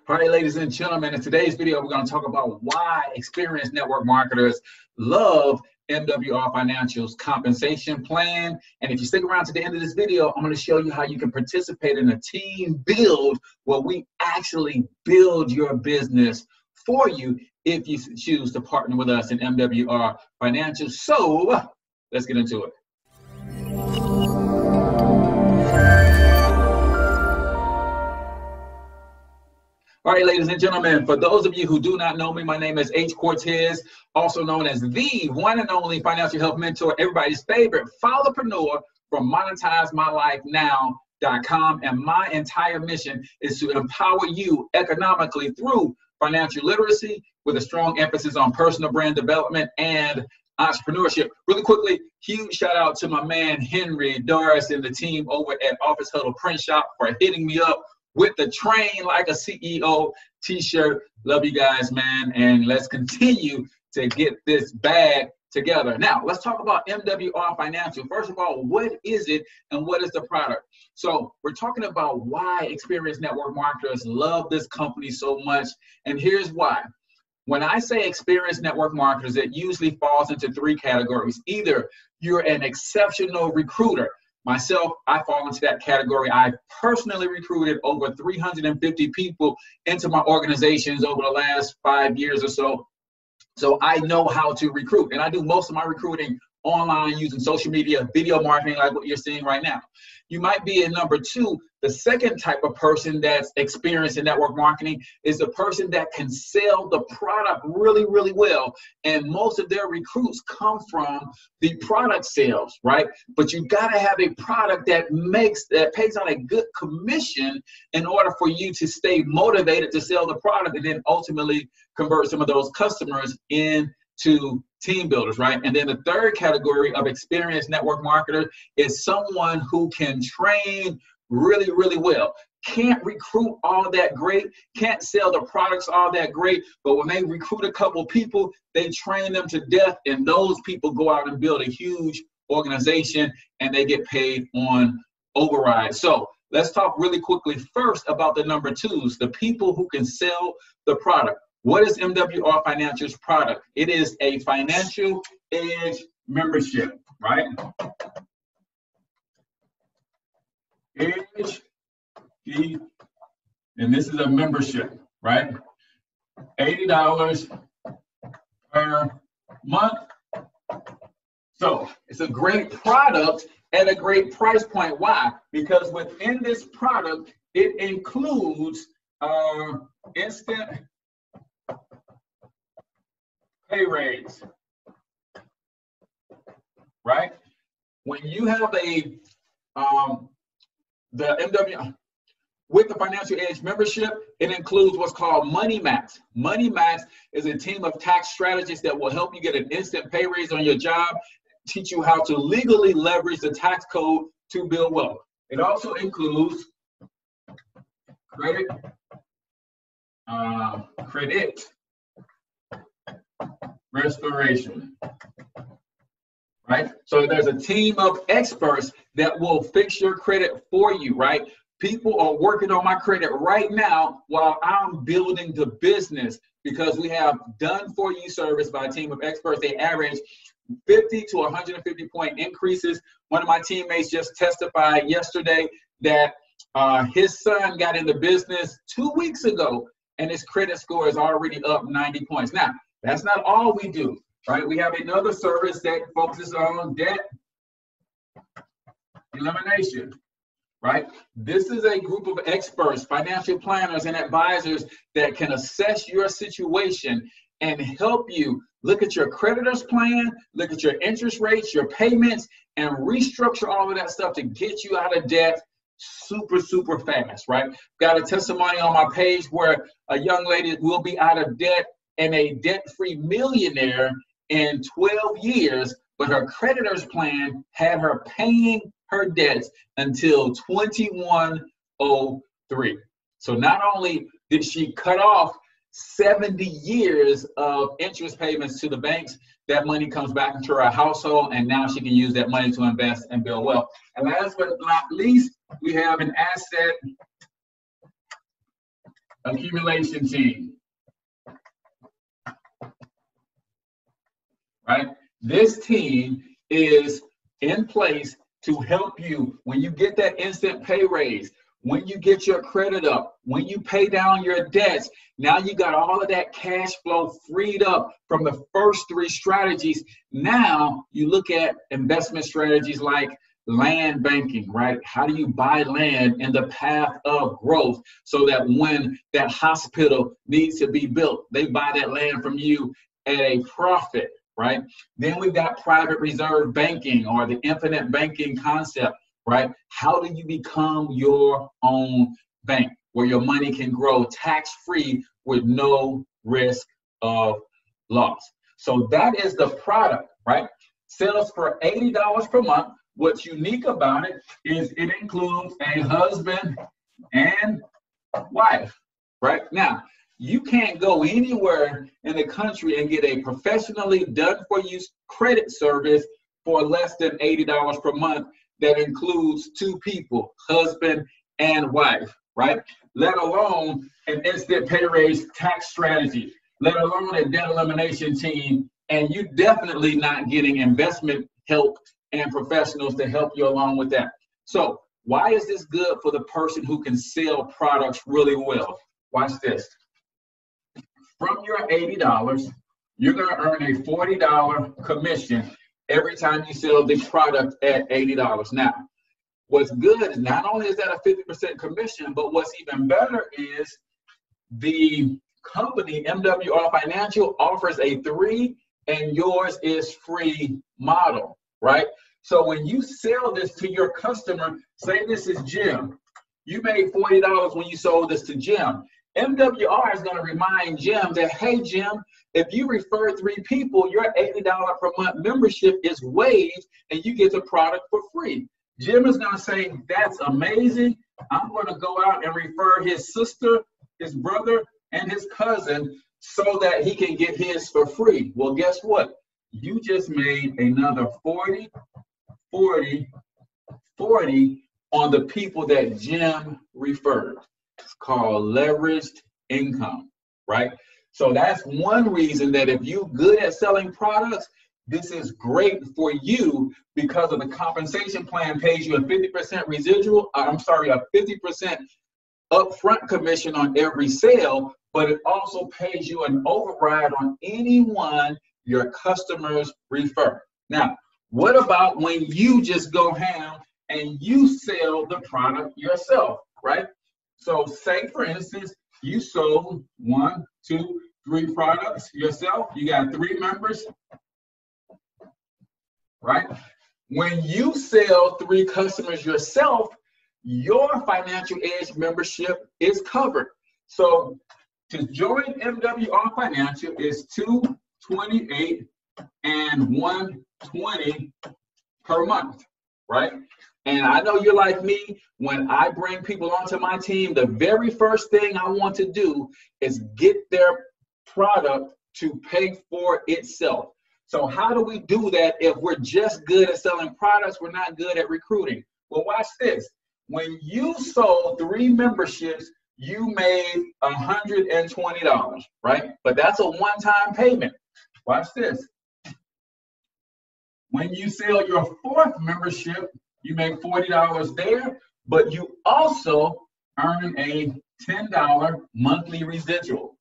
All right, ladies and gentlemen, in today's video, we're going to talk about why experienced network marketers love MWR Financial's compensation plan. And if you stick around to the end of this video, I'm going to show you how you can participate in a team build where we actually build your business for you if you choose to partner with us in MWR Financial. So let's get into it. All right, ladies and gentlemen, for those of you who do not know me, my name is H. Cortez, also known as the one and only financial health mentor, everybody's favorite followpreneur from monetizemylifenow.com. And my entire mission is to empower you economically through financial literacy with a strong emphasis on personal brand development and entrepreneurship. Really quickly, huge shout out to my man, Henry, Doris, and the team over at Office Huddle Print Shop for hitting me up with the Train Like a CEO t-shirt. Love you guys, man. And let's continue to get this bag together. Now, let's talk about MWR Financial. First of all, what is it and what is the product? So we're talking about why experienced network marketers love this company so much. And here's why. When I say experienced network marketers, it usually falls into three categories. Either you're an exceptional recruiter. Myself, I fall into that category. I personally recruited over 350 people into my organizations over the last 5 years or so. So I know how to recruit, and I do most of my recruiting online using social media, video marketing, like what you're seeing right now. You might be in number two. The second type of person that's experienced in network marketing is the person that can sell the product really, really well. And most of their recruits come from the product sales, right? But you got to have a product that pays out a good commission in order for you to stay motivated to sell the product and then ultimately convert some of those customers into team builders, right? And then the third category of experienced network marketer is someone who can train really, really well. Can't recruit all that great, can't sell the products all that great, but when they recruit a couple people, they train them to death, and those people go out and build a huge organization, and they get paid on override. So let's talk really quickly first about the number twos, the people who can sell the product. What is MWR Financial's product? It is a financial edge membership, right? Edge, and this is a membership, right? $80 per month. So it's a great product at a great price point. Why? Because within this product, it includes instant pay raise, right? When you have with the Financial Edge membership, it includes what's called Money Max. Money Max is a team of tax strategists that will help you get an instant pay raise on your job, teach you how to legally leverage the tax code to build wealth. It also includes credit restoration, right? So there's a team of experts that will fix your credit for you, right? People are working on my credit right now while I'm building the business, because we have done for you service by a team of experts. They average 50 to 150 point increases. One of my teammates just testified yesterday that his son got into business 2 weeks ago, and his credit score is already up 90 points. Now, that's not all we do, right? We have another service that focuses on debt elimination, right? This is a group of experts, financial planners, and advisors that can assess your situation and help you look at your creditor's plan, look at your interest rates, your payments, and restructure all of that stuff to get you out of debt super, super fast, right? Got a testimony on my page where a young lady will be out of debt and a debt-free millionaire in 12 years, but her creditor's plan had her paying her debts until 2103. So not only did she cut off 70 years of interest payments to the banks, that money comes back into her household, and now she can use that money to invest and build wealth. And last but not least, we have an asset accumulation team, right? This team is in place to help you when you get that instant pay raise, when you get your credit up, when you pay down your debts. Now you got all of that cash flow freed up from the first three strategies. Now you look at investment strategies like land banking, right? How do you buy land in the path of growth so that when that hospital needs to be built, they buy that land from you at a profit, right? Then we've got private reserve banking, or the infinite banking concept, right? How do you become your own bank where your money can grow tax-free with no risk of loss? So that is the product, right? Sells for $80 per month. What's unique about it is it includes a husband and wife, right? Now, you can't go anywhere in the country and get a professionally done-for-you credit service for less than $80 per month that includes two people, husband and wife, right? Let alone an instant pay raise tax strategy, let alone a debt elimination team, and you definitely not getting investment help and professionals to help you along with that. So why is this good for the person who can sell products really well? Watch this. From your $80, you're going to earn a $40 commission every time you sell the product at $80. Now, what's good is not only is that a 50% commission, but what's even better is the company, MWR Financial, offers a 3 and yours is free model, right? So when you sell this to your customer, say this is Jim, you made $40 when you sold this to Jim. MWR is going to remind Jim that, hey, Jim, if you refer 3 people, your $80 per month membership is waived and you get the product for free. Jim is going to say, that's amazing. I'm going to go out and refer his sister, his brother, and his cousin so that he can get his for free. Well, guess what? You just made another 40 on the people that Jim referred. It's called leveraged income, right? So that's one reason that if you're good at selling products, this is great for you because of the compensation plan pays you a 50% residual, a 50% upfront commission on every sale, but it also pays you an override on anyone your customers refer. Now, what about when you just go ham and you sell the product yourself, right? So say, for instance, you sold 1, 2, 3 products yourself. You got 3 members, right? When you sell 3 customers yourself, your Financial Edge membership is covered. So to join MWR Financial is $228 and $120 per month, right? And I know you're like me. When I bring people onto my team, the very first thing I want to do is get their product to pay for itself. So how do we do that if we're just good at selling products, we're not good at recruiting? Well, watch this. When you sold 3 memberships, you made $120, right? But that's a one-time payment. Watch this. When you sell your 4th membership, you make $40 there, but you also earn a $10 monthly residual.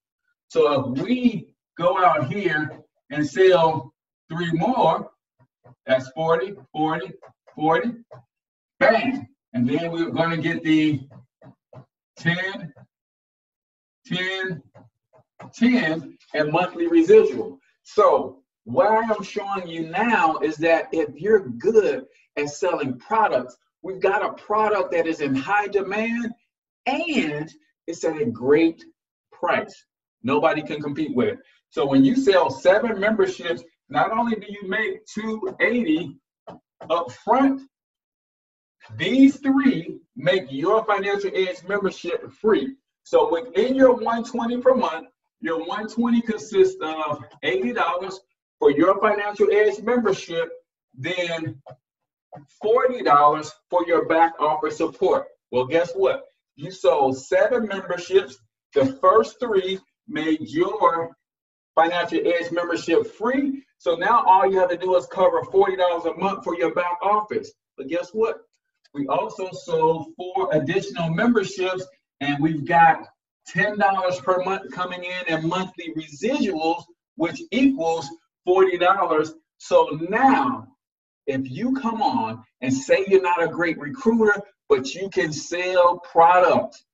So if we go out here and sell 3 more, that's 40, 40, 40, bang. And then we're going to get the 10, 10, 10, and monthly residual. So what I'm showing you now is that if you're good at selling products, we've got a product that is in high demand and it's at a great price. Nobody can compete with it. So when you sell 7 memberships, not only do you make $280 up front, these 3 make your Financial Edge membership free. So within your $120 per month, your $120 consists of $80 for your Financial Edge membership, then $40 for your back office support. Well, guess what? You sold 7 memberships, The first 3 made your Financial Edge membership free. So now all you have to do is cover $40 a month for your back office. But guess what? We also sold 4 additional memberships, and we've got $10 per month coming in and monthly residuals, which equals $40. So now, if you come on and say you're not a great recruiter, but you can sell products,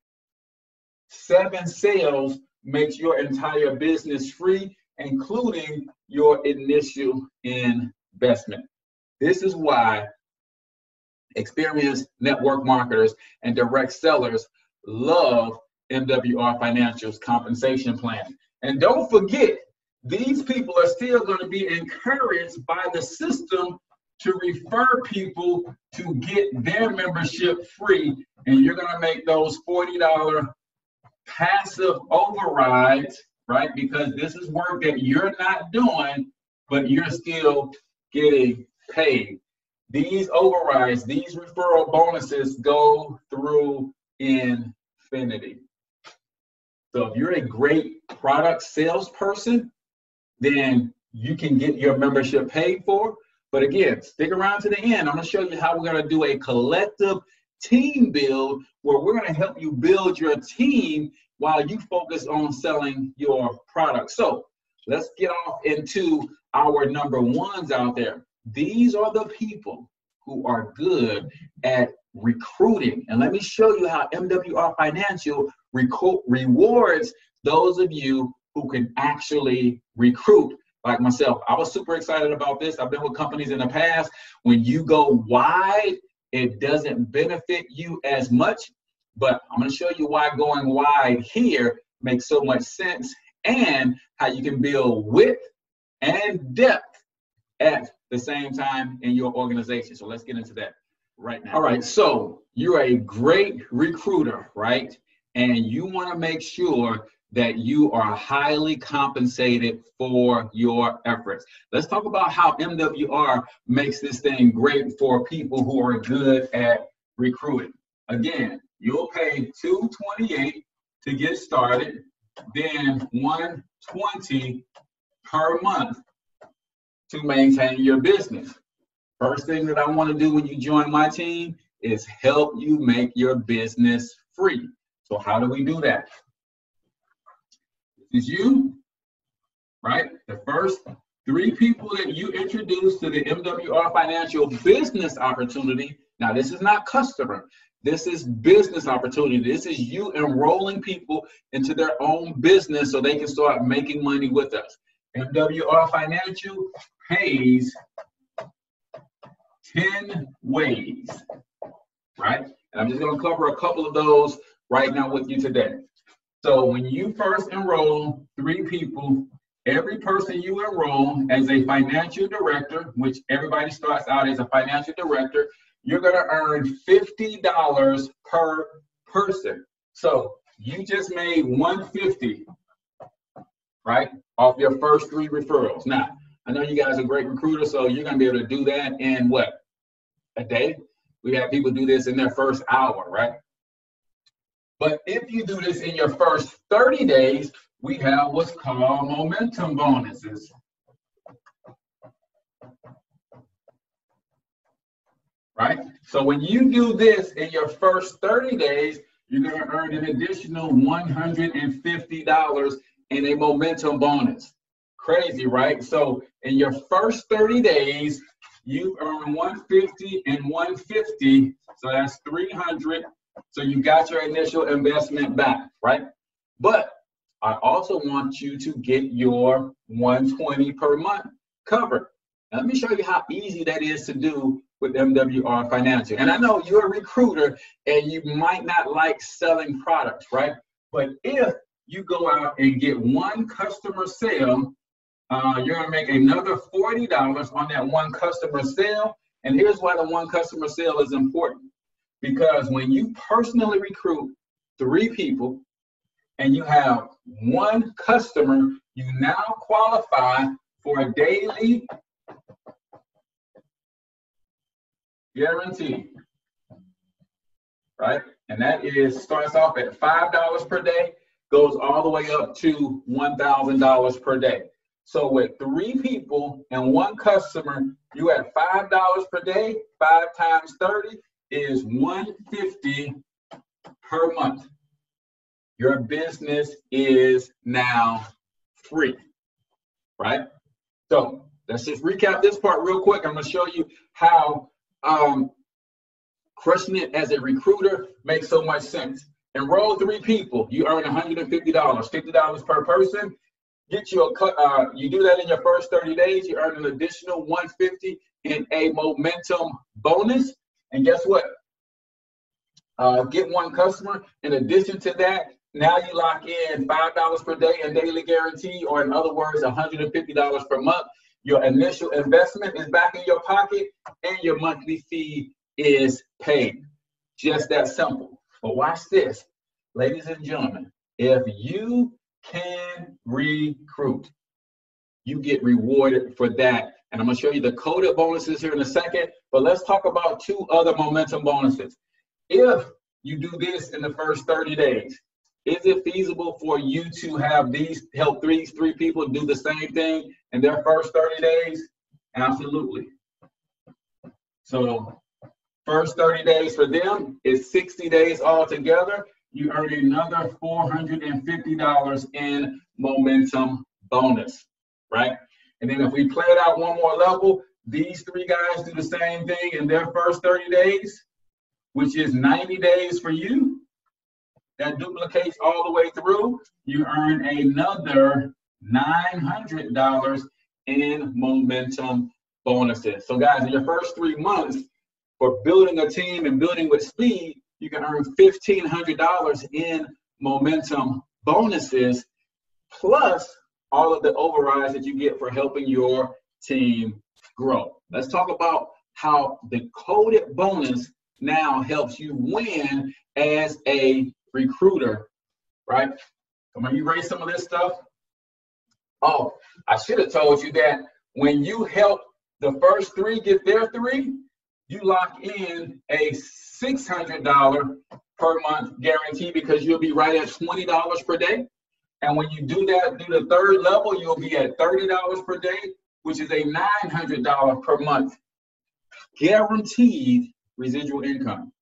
7 sales makes your entire business free, including your initial investment. This is why experienced network marketers and direct sellers love MWR Financial's compensation plan. And don't forget, these people are still going to be encouraged by the system to refer people to get their membership free. And you're going to make those $40 passive overrides, right? Because this is work that you're not doing, but you're still getting paid. These overrides, these referral bonuses go through infinity. So if you're a great product salesperson, then you can get your membership paid for. But again, stick around to the end. I'm going to show you how we're going to do a collective team build where we're going to help you build your team while you focus on selling your product. So let's get off into our number 1s out there. These are the people who are good at recruiting. And let me show you how MWR Financial rewards those of you who can actually recruit, like myself. I was super excited about this. I've been with companies in the past. When you go wide, it doesn't benefit you as much, but I'm going to show you why going wide here makes so much sense and how you can build width and depth at the same time in your organization. So let's get into that right now. All right, so you're a great recruiter, right? And you want to make sure that you are highly compensated for your efforts. Let's talk about how MWR makes this thing great for people who are good at recruiting. Again, you'll pay $228 to get started, then $120 per month to maintain your business. First thing that I want to do when you join my team is help you make your business free. So how do we do that? This is you, right? The first 3 people that you introduce to the MWR Financial business opportunity. Now, this is not customer. This is business opportunity. This is you enrolling people into their own business so they can start making money with us. MWR Financial pays 10 ways, right? And I'm just going to cover a couple of those right now with you today. So when you first enroll 3 people, every person you enroll as a financial director, which everybody starts out as a financial director, you're going to earn $50 per person. So you just made $150, right, off your first 3 referrals. Now, I know you guys are great recruiters, so you're going to be able to do that in what? A day? We have people do this in their first hour, right? But if you do this in your first 30 days, we have what's called momentum bonuses. Right? So when you do this in your first 30 days, you're going to earn an additional $150 in a momentum bonus. Crazy, right? So in your first 30 days, you earn $150 and $150. So that's $300. So you got your initial investment back, right? But I also want you to get your $120 per month covered. Now, let me show you how easy that is to do with MWR Financial. And I know you're a recruiter and you might not like selling products, right? But if you go out and get 1 customer sale, you're going to make another $40 on that 1 customer sale. And here's why the 1 customer sale is important. Because when you personally recruit 3 people and you have 1 customer, you now qualify for a daily guarantee, right? And that starts off at $5 per day goes all the way up to $1,000 per day. So with 3 people and 1 customer, you at $5 per day. 5 times 30 is $150 per month. Your business is now free, right? So let's just recap this part real quick. I'm going to show you how crushing it as a recruiter makes so much sense. Enroll 3 people, you earn $150, $50 per person. Get you you do that in your first 30 days, you earn an additional $150 in a momentum bonus. And guess what? Get 1 customer. In addition to that, now you lock in $5 per day in daily guarantee, or in other words, $150 per month. Your initial investment is back in your pocket, and your monthly fee is paid. Just that simple. But watch this, ladies and gentlemen. If you can recruit, you get rewarded for that. And I'm going to show you the coded bonuses here in a second. But let's talk about 2 other momentum bonuses. If you do this in the first 30 days, is it feasible for you to have help 3 people do the same thing in their first 30 days? Absolutely. So first 30 days for them is 60 days altogether. You earn another $450 in momentum bonus, right? And then if we play it out one more level, these 3 guys do the same thing in their first 30 days, which is 90 days for you. That duplicates all the way through. You earn another $900 in momentum bonuses. So guys, in your first 3 months for building a team and building with speed, you can earn $1,500 in momentum bonuses, plus all of the overrides that you get for helping your team grow. Let's talk about how the coded bonus now helps you win as a recruiter, right? So when you raise some of this stuff, oh, I should have told you that when you help the first 3 get their 3, you lock in a $600 per month guarantee, because you'll be right at $20 per day. And when you do that, do the 3rd level, you'll be at $30 per day, which is a $900 per month guaranteed residual income.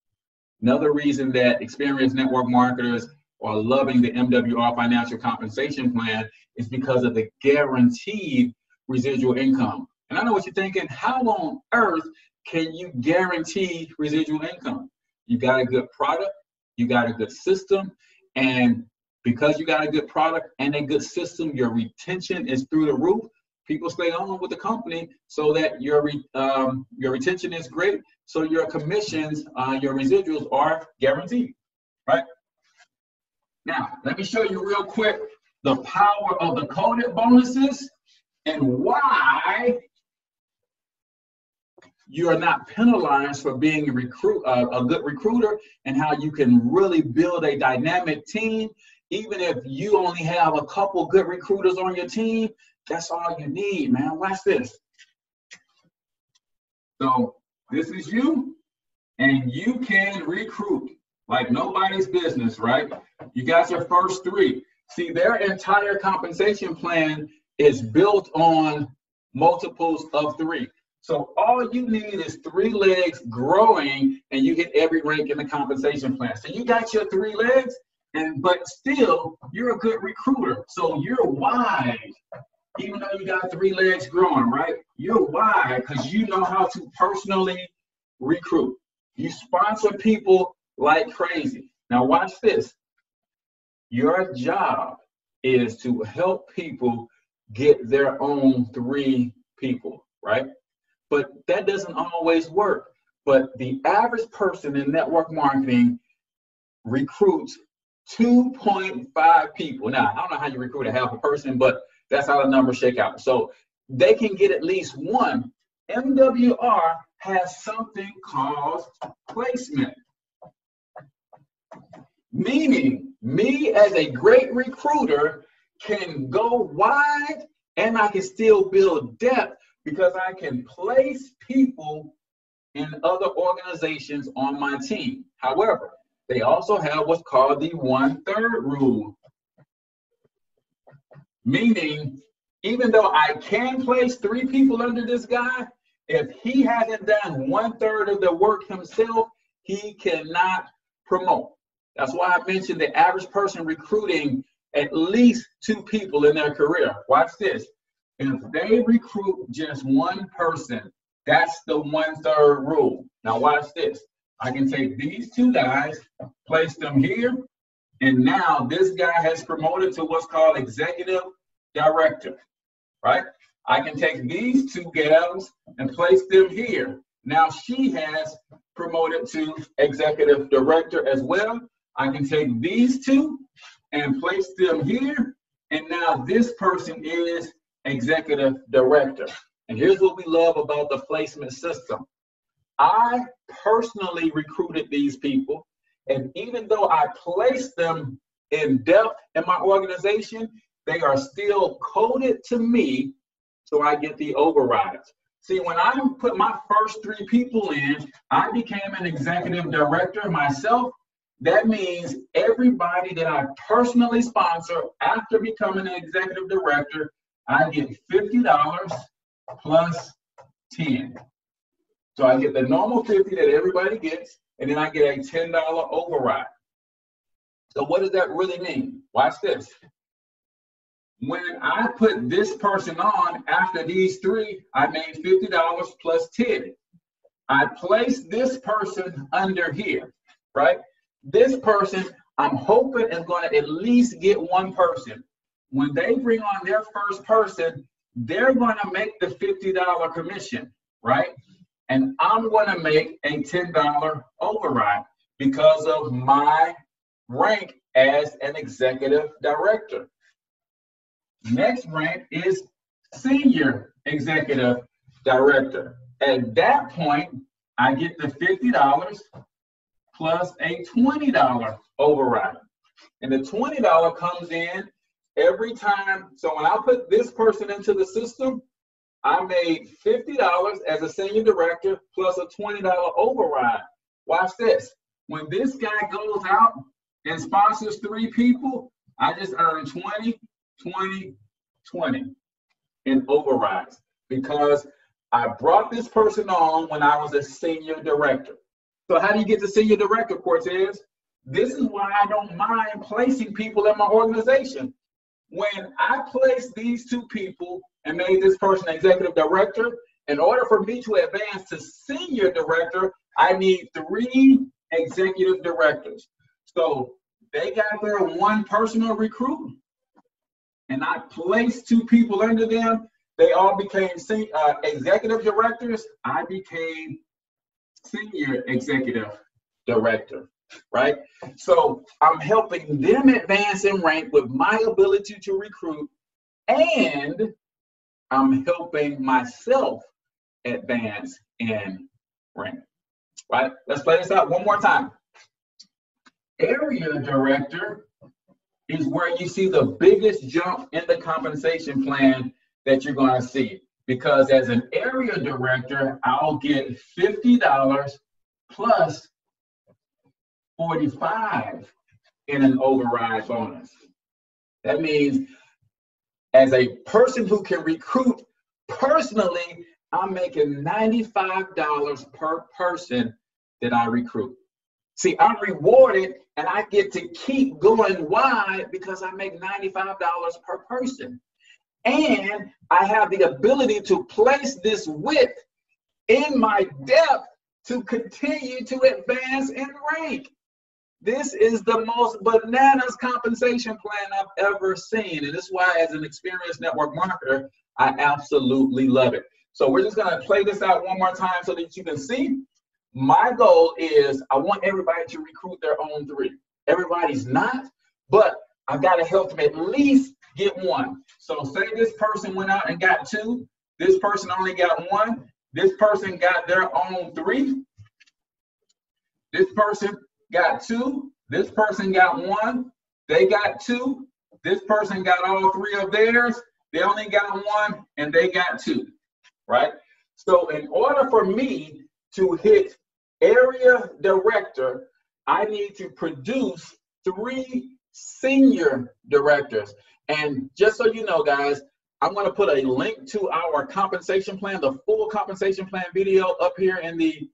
Another reason that experienced network marketers are loving the MWR Financial Compensation Plan is because of the guaranteed residual income. And I know what you're thinking, how on earth can you guarantee residual income? You got a good product, you got a good system, and because you got a good product and a good system, your retention is through the roof. People stay on with the company so that your retention is great, so your commissions, your residuals are guaranteed, right? Now, let me show you real quick the power of the coded bonuses and why you are not penalized for being a good recruiter, and how you can really build a dynamic team. Even if you only have a couple good recruiters on your team, that's all you need, man. Watch this. So this is you, and you can recruit like nobody's business, right? You got your first 3. See, their entire compensation plan is built on multiples of 3. So all you need is 3 legs growing, and you hit every rank in the compensation plan. So you got your 3 legs, but still you're a good recruiter. So you're wide, even though you got 3 legs growing, right? You're wide because you know how to personally recruit. You sponsor people like crazy. Now watch this. Your job is to help people get their own 3 people, right? But that doesn't always work. But the average person in network marketing recruits 2.5 people. Now, I don't know how you recruit a half a person, but that's how the numbers shake out. So they can get at least 1. MWR has something called placement. Meaning, me as a great recruiter can go wide, and I can still build depth, because I can place people in other organizations on my team. However, they also have what's called the 1/3 rule. Meaning, even though I can place 3 people under this guy, if he hasn't done 1/3 of the work himself, he cannot promote. That's why I mentioned the average person recruiting at least 2 people in their career. Watch this. If they recruit just 1 person, that's the 1/3 rule. Now watch this. I can take these 2 guys, place them here, and now this guy has promoted to what's called executive director, right? I can take these 2 gals and place them here. Now she has promoted to executive director as well. I can take these 2 and place them here. And now this person is executive director. And here's what we love about the placement system. I personally recruited these people. And even though I placed them in depth in my organization, they are still coded to me, so I get the overrides. See, when I put my first 3 people in, I became an executive director myself. That means everybody that I personally sponsor after becoming an executive director, I get $50 plus 10. So I get the normal 50 that everybody gets, and then I get a $10 override. So what does that really mean? Watch this. When I put this person on after these 3, I made $50 plus 10. I placed this person under here, right? This person, I'm hoping is going to at least get 1 person. When they bring on their first person, they're going to make the $50 commission, right? And I'm going to make a $10 override because of my rank as an executive director. Next rank is senior executive director. At that point, I get the $50 plus a $20 override. And the $20 comes in every time. So when I put this person into the system, I made $50 as a senior director plus a $20 override. Watch this. When this guy goes out and sponsors 3 people, I just earned 20, 20, 20 in overrides because I brought this person on when I was a senior director. So how do you get to senior director, Cortez? This is why I don't mind placing people in my organization. When I placed these 2 people and made this person executive director, in order for me to advance to senior director, I need 3 executive directors. So they got their 1 personal recruit, and I placed 2 people under them. They all became executive directors. I became senior executive director, right? So I'm helping them advance in rank with my ability to recruit, and I'm helping myself advance in rank, right? Let's play this out one more time. Area director is where you see the biggest jump in the compensation plan that you're going to see. Because as an area director, I'll get $50 plus 45 in an override bonus. That means as a person who can recruit personally, I'm making $95 per person that I recruit. See, I'm rewarded and I get to keep going wide because I make $95 per person. And I have the ability to place this width in my depth to continue to advance in rank. This is the most bananas compensation plan I've ever seen. And this is why, as an experienced network marketer, I absolutely love it. So we're just going to play this out one more time so that you can see. My goal is I want everybody to recruit their own 3. Everybody's not, but I've got to help them at least get 1. So say this person went out and got 2. This person only got 1. This person got their own 3. This person got 2. This person got 1. They got 2. This person got all 3 of theirs. They only got 1 and they got 2, right? So in order for me to hit area director, I need to produce 3 senior directors. And just so you know, guys, I'm going to put a link to our compensation plan, the full compensation plan video up here in the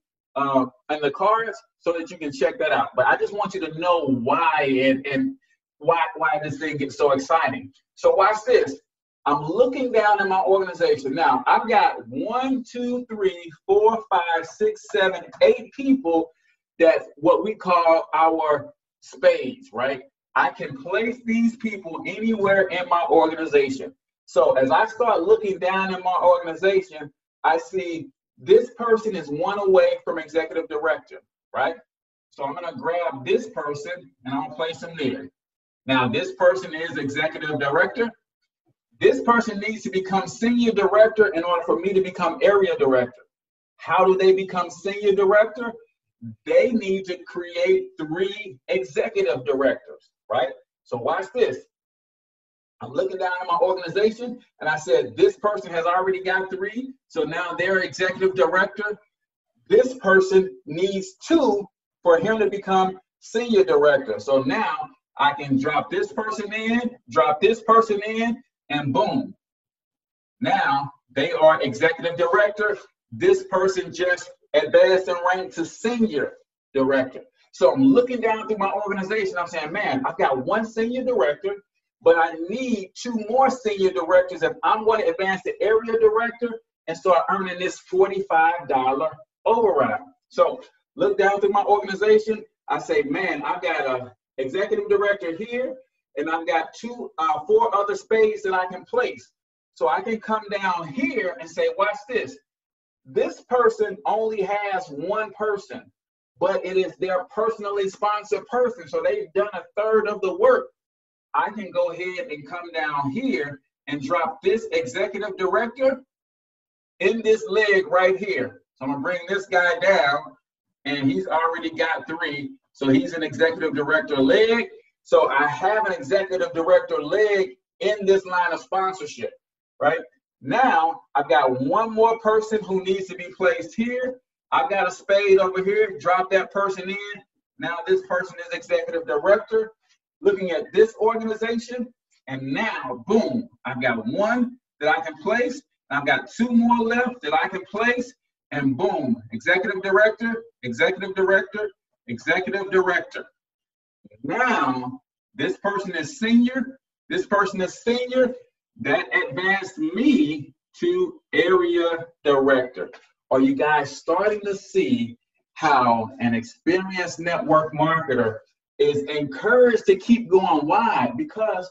cards so that you can check that out. But I just want you to know why and why this thing gets so exciting. So watch this. I'm looking down in my organization. Now, I've got 1, 2, 3, 4, 5, 6, 7, 8 people that's what we call our spades, right? I can place these people anywhere in my organization. So as I start looking down in my organization, I see this person is one away from executive director, right? So I'm going to grab this person and I'm going to place him there. Now, this person is executive director. This person needs to become senior director in order for me to become area director. How do they become senior director? They need to create 3 executive directors, right? So watch this. I'm looking down at my organization and I said, this person has already got 3. So now they're executive director. This person needs 2 for him to become senior director. So now I can drop this person in, drop this person in, and boom. Now they are executive director. This person just advanced in rank to senior director. So I'm looking down through my organization. I'm saying, man, I've got 1 senior director, but I need 2 more senior directors if I'm going to advance to area director and start earning this $45 override. So look down through my organization. I say, man, I've got an executive director here, and I've got 4 other spades that I can place. So I can come down here and say, watch this. This person only has 1 person, but it is their personally sponsored person. So they've done 1/3 of the work. I can go ahead and come down here and drop this executive director in this leg right here. So I'm gonna bring this guy down, and he's already got 3. So he's an executive director leg. So I have an executive director leg in this line of sponsorship, right? Now I've got 1 more person who needs to be placed here. I've got a spade over here, drop that person in. Now this person is executive director. Looking at this organization, and now, boom, I've got 1 that I can place, and I've got 2 more left that I can place, and boom, executive director, executive director, executive director. Now, this person is senior, this person is senior, that advanced me to area director. Are you guys starting to see how an experienced network marketer is encouraged to keep going? Why? Because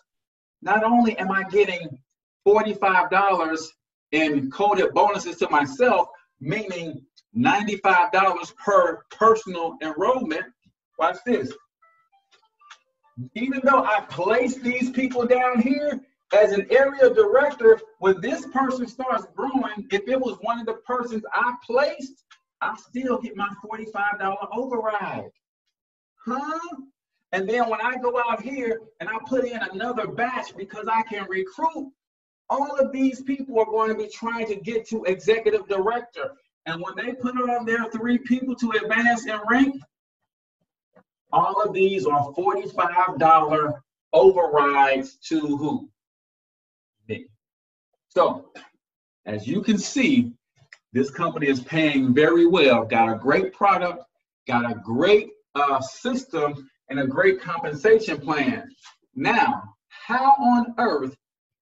not only am I getting $45 in coded bonuses to myself, meaning $95 per personal enrollment. Watch this. Even though I place these people down here as an area director, when this person starts growing, if it was one of the persons I placed, I still get my $45 override. Huh? And then when I go out here and I put in another batch because I can recruit, all of these people are going to be trying to get to executive director. And when they put on their 3 people to advance in rank, all of these are $45 overrides to who? Me. So as you can see, this company is paying very well, got a great product, got a great system, and a great compensation plan. Now, how on earth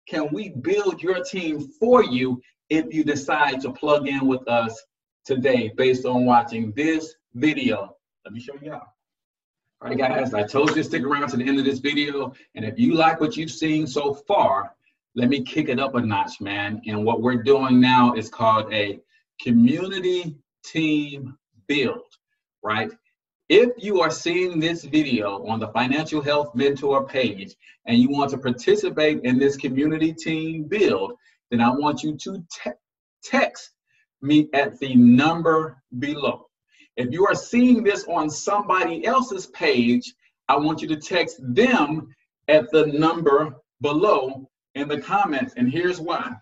can we build your team for you if you decide to plug in with us today based on watching this video? Let me show you how. All right, guys, I told you to stick around to the end of this video. And if you like what you've seen so far, let me kick it up a notch, man. And what we're doing now is called a community team build, right? If you are seeing this video on the Financial Health Mentor page and you want to participate in this community team build, then I want you to text me at the number below. If you are seeing this on somebody else's page, I want you to text them at the number below in the comments. And here's why.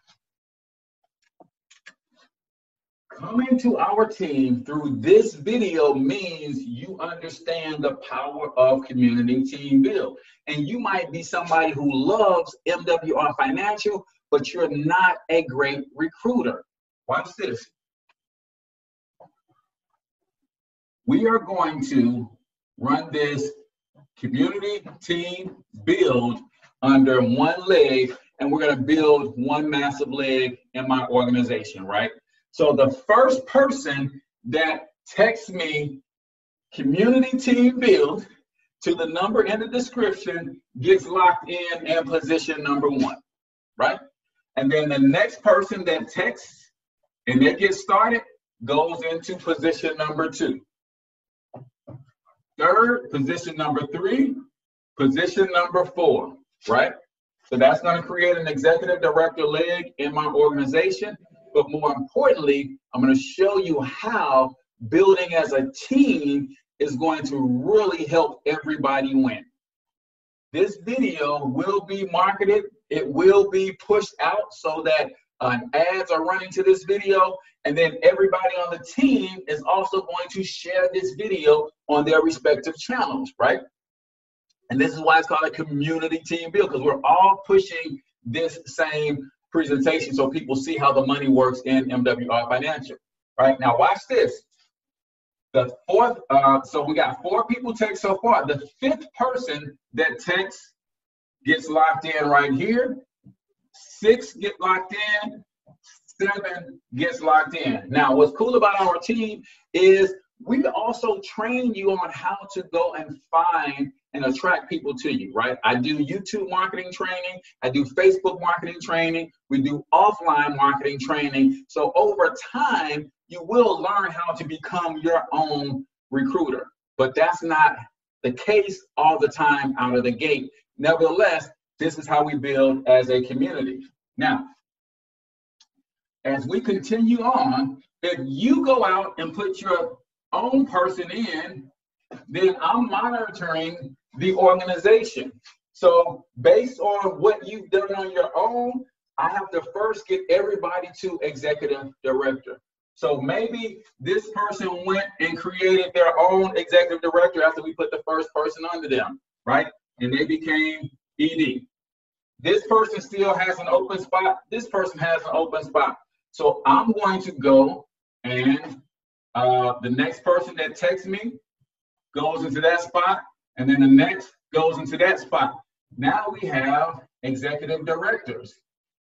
Coming to our team through this video means you understand the power of community team build. And you might be somebody who loves MWR Financial, but you're not a great recruiter. Watch this. We are going to run this community team build under one leg, and we're going to build one massive leg in my organization, right? So the first person that texts me community team build to the number in the description gets locked in position number 1, right? And then the next person that texts and they get started goes into position number 2. Third, position number 3, position number 4, right? So that's going to create an executive director leg in my organization. But more importantly, I'm going to show you how building as a team is going to really help everybody win. This video will be marketed. It will be pushed out so that ads are running to this video. And then everybody on the team is also going to share this video on their respective channels, right? And this is why it's called a community team build, because we're all pushing this same presentation so people see how the money works in MWR Financial, right? Now watch this. The fourth, so we got 4 people text so far. The 5th person that texts gets locked in right here. 6 get locked in. 7 gets locked in. Now, what's cool about our team is we also train you on how to go and find and attract people to you, right? I do YouTube marketing training. I do Facebook marketing training. We do offline marketing training. So over time, you will learn how to become your own recruiter. But that's not the case all the time out of the gate. Nevertheless, this is how we build as a community. Now, as we continue on, if you go out and put your own person in, then I'm monitoring the organization. So based on what you've done on your own, I have to first get everybody to executive director. So maybe this person went and created their own executive director after we put the first person under them, right? And they became ED. This person still has an open spot. This person has an open spot. So I'm going to go and the next person that texts me goes into that spot, and then the next goes into that spot. Now we have executive directors,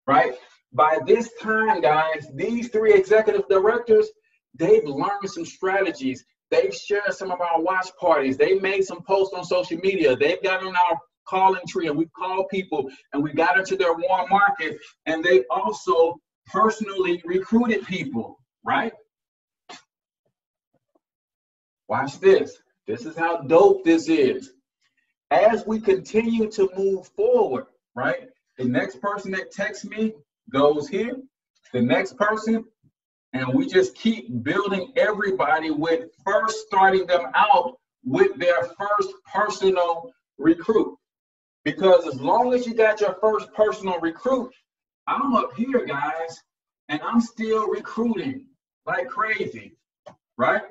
right? By this time, guys, these 3 executive directors, they've learned some strategies. They've shared some of our watch parties. They made some posts on social media. They've got on our calling tree, and we call people, and we got into their warm market, and they also personally recruited people, right? Watch this. This is how dope this is. As we continue to move forward, right? The next person that texts me goes here. The next person, and we just keep building everybody with first starting them out with their first personal recruit. Because as long as you got your first personal recruit, I'm up here, guys, and I'm still recruiting like crazy, right?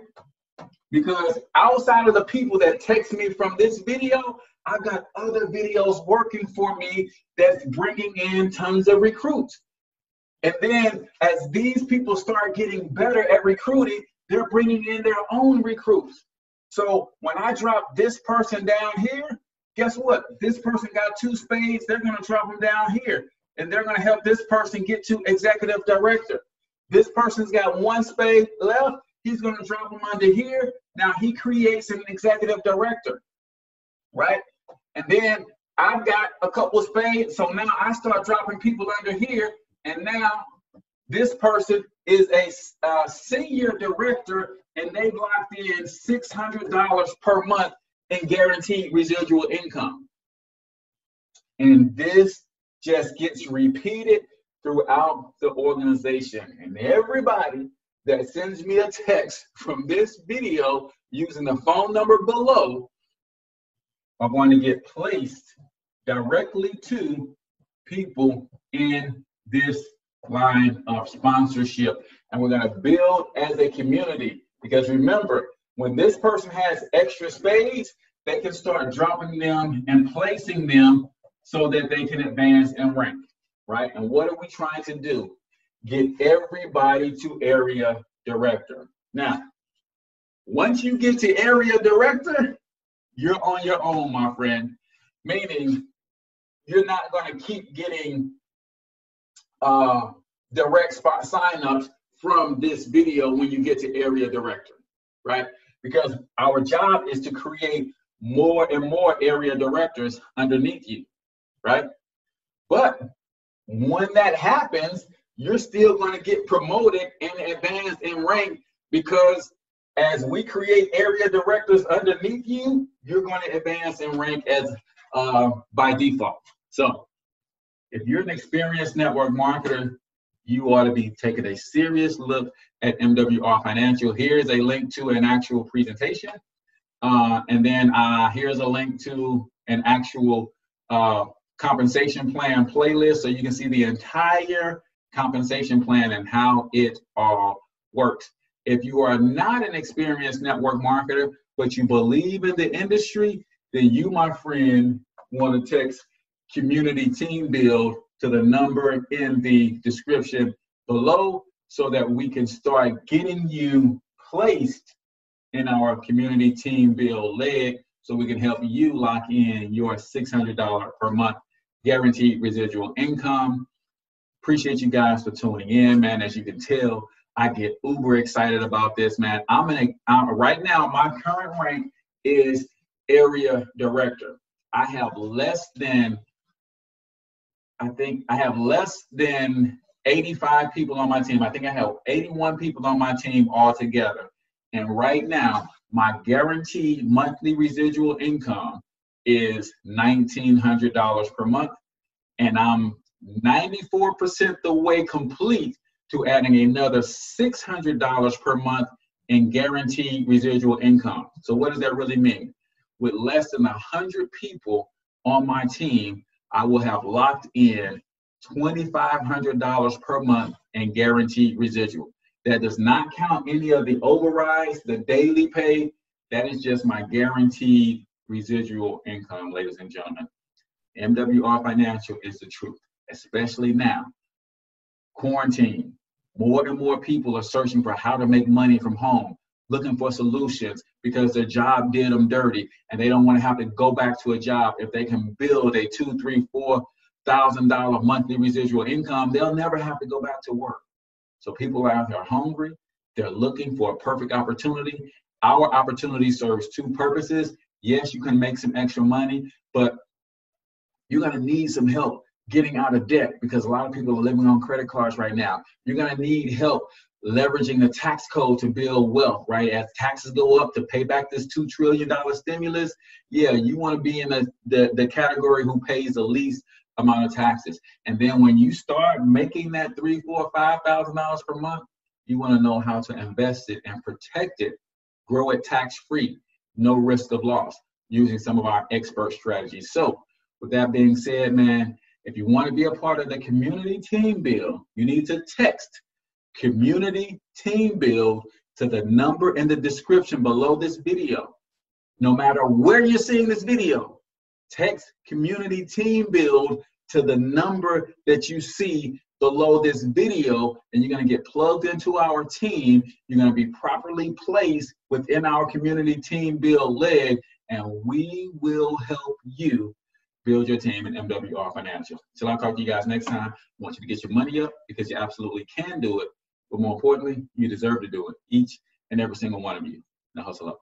Because outside of the people that text me from this video, I've got other videos working for me that's bringing in tons of recruits. And then as these people start getting better at recruiting, they're bringing in their own recruits. So when I drop this person down here, guess what? This person got 2 spades. They're going to drop them down here. And they're going to help this person get to executive director. This person's got 1 spade left. He's going to drop them under here. Now he creates an executive director, right? And then I've got a couple of spades. So now I start dropping people under here. And now this person is a senior director, and they've locked in $600 per month in guaranteed residual income. And this just gets repeated throughout the organization. And everybody that sends me a text from this video using the phone number below are going to get placed directly to people in this line of sponsorship. and we're going to build as a community. Because remember, when this person has extra spades, they can start dropping them and placing them so that they can advance and rank, right? And what are we trying to do? Get everybody to area director. Now, once you get to area director, you're on your own, my friend. Meaning, you're not going to keep getting direct spot signups from this video when you get to area director, right? Because our job is to create more and more area directors underneath you, right? But when that happens, you're still going to get promoted and advance in rank, because as we create area directors underneath you, you're going to advance in rank as by default. So if you're an experienced network marketer, you ought to be taking a serious look at MWR Financial. Here's a link to an actual presentation. And then here's a link to an actual compensation plan playlist, so you can see the entire compensation plan and how it all works. If you are not an experienced network marketer, but you believe in the industry, then you, my friend, want to text community team build to the number in the description below, so that we can start getting you placed in our community team build leg, so we can help you lock in your $600 per month guaranteed residual income. Appreciate you guys for tuning in, man. As you can tell, I get uber excited about this, man. Right now, my current rank is area director. I have less than 85 people on my team. I think I have 81 people on my team altogether. And right now, my guaranteed monthly residual income is $1,900 per month. And I'm 94% the way complete to adding another $600 per month in guaranteed residual income. So what does that really mean? With less than 100 people on my team, I will have locked in $2,500 per month in guaranteed residual. That does not count any of the overrides, the daily pay. That is just my guaranteed residual income, ladies and gentlemen. MWR Financial is the truth, especially now. Quarantine. More and more people are searching for how to make money from home, looking for solutions because their job did them dirty and they don't want to have to go back to a job. If they can build a $2,000, $3,000, $4,000 monthly residual income, they'll never have to go back to work. So people are out there hungry. They're looking for a perfect opportunity. Our opportunity serves two purposes. Yes, you can make some extra money, but you're going to need some help getting out of debt, because a lot of people are living on credit cards right now. You're going to need help leveraging the tax code to build wealth, right? As taxes go up to pay back this $2 trillion stimulus, yeah, you want to be in the category who pays the least amount of taxes. And then when you start making that $3,000, $4,000, $5,000 per month, you want to know how to invest it and protect it, grow it tax-free, no risk of loss, using some of our expert strategies. So with that being said, man, if you want to be a part of the community team build, you need to text community team build to the number in the description below this video. No matter where you're seeing this video, text community team build to the number that you see below this video, and you're going to get plugged into our team. You're going to be properly placed within our community team build leg, and we will help you build your team in MWR Financial. Till I talk to you guys next time, I want you to get your money up, because you absolutely can do it. But more importantly, you deserve to do it, each and every single one of you. Now hustle up.